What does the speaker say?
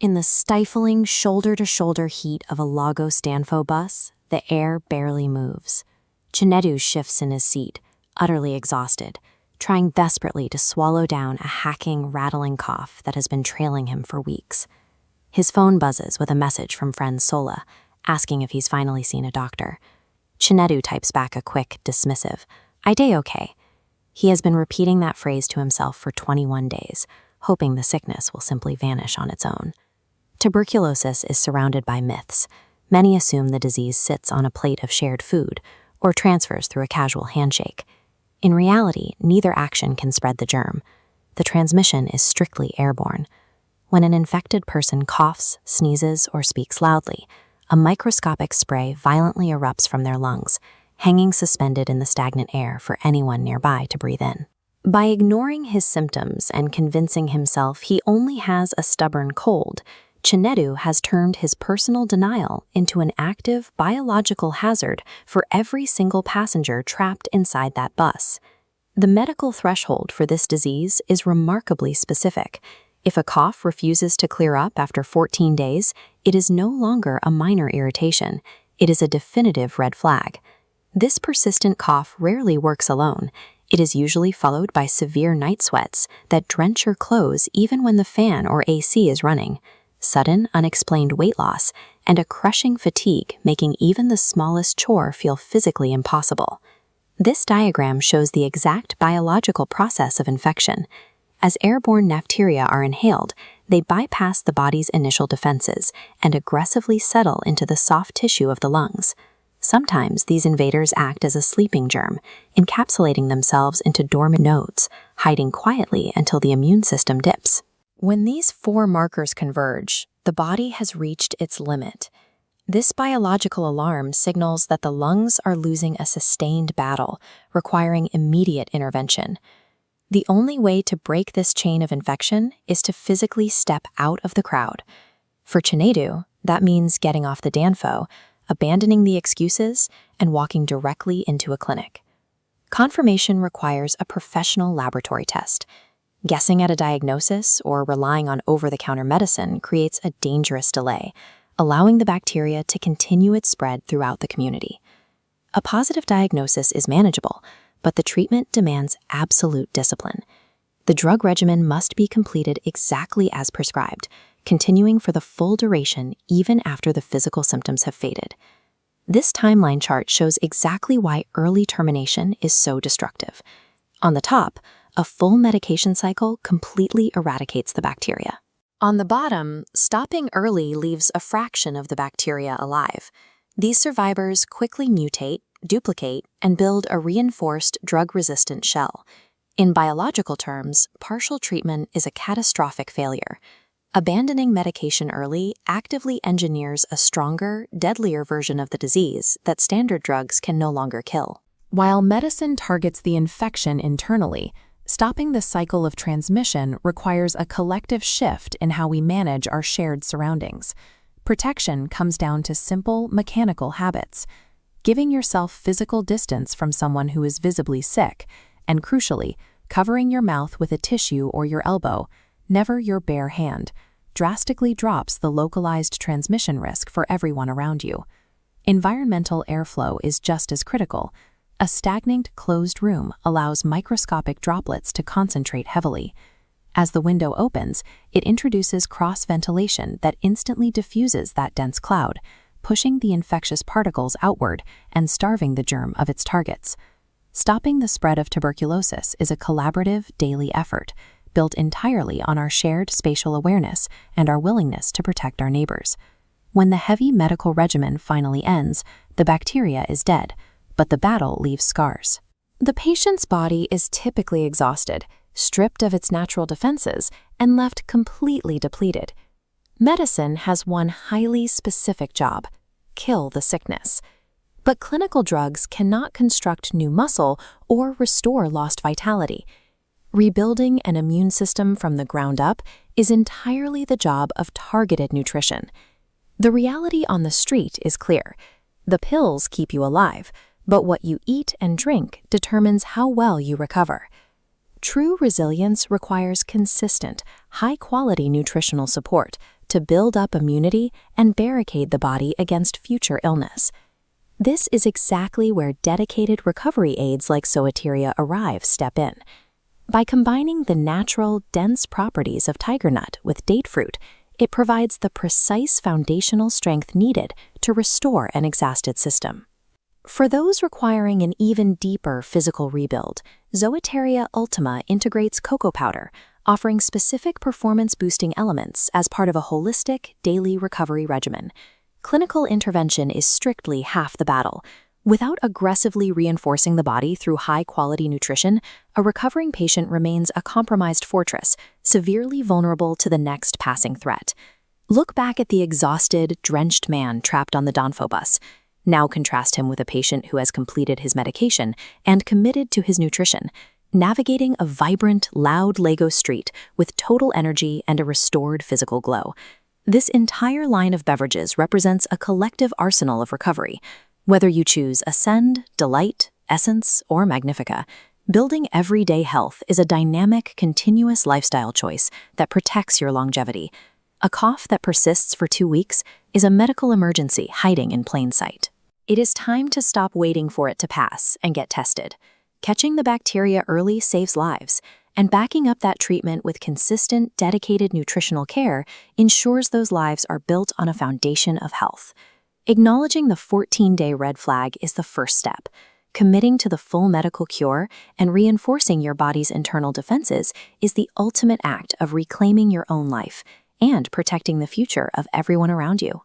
In the stifling shoulder-to-shoulder heat of a Lagos Danfo bus, the air barely moves. Chinedu shifts in his seat, utterly exhausted, trying desperately to swallow down a hacking, rattling cough that has been trailing him for weeks. His phone buzzes with a message from friend Sola, asking if he's finally seen a doctor. Chinedu types back a quick, dismissive, "I day okay." He has been repeating that phrase to himself for 21 days, hoping the sickness will simply vanish on its own. Tuberculosis is surrounded by myths. Many assume the disease sits on a plate of shared food or transfers through a casual handshake. In reality, neither action can spread the germ. The transmission is strictly airborne. When an infected person coughs, sneezes, or speaks loudly, a microscopic spray violently erupts from their lungs, hanging suspended in the stagnant air for anyone nearby to breathe in. By ignoring his symptoms and convincing himself he only has a stubborn cold, Chinedu has turned his personal denial into an active biological hazard for every single passenger trapped inside that bus. The medical threshold for this disease is remarkably specific. If a cough refuses to clear up after 14 days, it is no longer a minor irritation. It is a definitive red flag. This persistent cough rarely works alone. It is usually followed by severe night sweats that drench your clothes even when the fan or AC is running, sudden, unexplained weight loss, and a crushing fatigue making even the smallest chore feel physically impossible. This diagram shows the exact biological process of infection. As airborne bacteria are inhaled, they bypass the body's initial defenses and aggressively settle into the soft tissue of the lungs. Sometimes these invaders act as a sleeping germ, encapsulating themselves into dormant nodes, hiding quietly until the immune system dips. When these four markers converge, the body has reached its limit. This biological alarm signals that the lungs are losing a sustained battle, requiring immediate intervention. The only way to break this chain of infection is to physically step out of the crowd. For Chinedu, that means getting off the Danfo, abandoning the excuses, and walking directly into a clinic. Confirmation requires a professional laboratory test. Guessing at a diagnosis or relying on over-the-counter medicine creates a dangerous delay, allowing the bacteria to continue its spread throughout the community. A positive diagnosis is manageable, but the treatment demands absolute discipline. The drug regimen must be completed exactly as prescribed, continuing for the full duration even after the physical symptoms have faded. This timeline chart shows exactly why early termination is so destructive. On the top, a full medication cycle completely eradicates the bacteria. On the bottom, stopping early leaves a fraction of the bacteria alive. These survivors quickly mutate, duplicate, and build a reinforced drug-resistant shell. In biological terms, partial treatment is a catastrophic failure. Abandoning medication early actively engineers a stronger, deadlier version of the disease that standard drugs can no longer kill. While medicine targets the infection internally, stopping the cycle of transmission requires a collective shift in how we manage our shared surroundings. Protection comes down to simple, mechanical habits. Giving yourself physical distance from someone who is visibly sick, and crucially, covering your mouth with a tissue or your elbow, never your bare hand, drastically drops the localized transmission risk for everyone around you. Environmental airflow is just as critical. A stagnant, closed room allows microscopic droplets to concentrate heavily. As the window opens, it introduces cross-ventilation that instantly diffuses that dense cloud, pushing the infectious particles outward and starving the germ of its targets. Stopping the spread of tuberculosis is a collaborative, daily effort, built entirely on our shared spatial awareness and our willingness to protect our neighbors. When the heavy medical regimen finally ends, the bacteria is dead, but the battle leaves scars. The patient's body is typically exhausted, stripped of its natural defenses, and left completely depleted. Medicine has one highly specific job: kill the sickness. But clinical drugs cannot construct new muscle or restore lost vitality. Rebuilding an immune system from the ground up is entirely the job of targeted nutrition. The reality on the street is clear. The pills keep you alive, but what you eat and drink determines how well you recover. True resilience requires consistent, high-quality nutritional support, to build up immunity and barricade the body against future illness. This is exactly where dedicated recovery aids like Soeteria Arrive step in. By combining the natural, dense properties of tiger nut with date fruit, it provides the precise foundational strength needed to restore an exhausted system. For those requiring an even deeper physical rebuild, Zoeteria Ultima integrates cocoa powder, offering specific performance-boosting elements as part of a holistic, daily recovery regimen. Clinical intervention is strictly half the battle. Without aggressively reinforcing the body through high-quality nutrition, a recovering patient remains a compromised fortress, severely vulnerable to the next passing threat. Look back at the exhausted, drenched man trapped on the Danfo bus. Now contrast him with a patient who has completed his medication and committed to his nutrition, navigating a vibrant, loud Lagos street with total energy and a restored physical glow. This entire line of beverages represents a collective arsenal of recovery. Whether you choose Ascend, Delight, Essence, or Magnifica, building everyday health is a dynamic, continuous lifestyle choice that protects your longevity. A cough that persists for 2 weeks is a medical emergency hiding in plain sight. It is time to stop waiting for it to pass and get tested. Catching the bacteria early saves lives, and backing up that treatment with consistent, dedicated nutritional care ensures those lives are built on a foundation of health. Acknowledging the 14-day red flag is the first step. Committing to the full medical cure and reinforcing your body's internal defenses is the ultimate act of reclaiming your own life and protecting the future of everyone around you.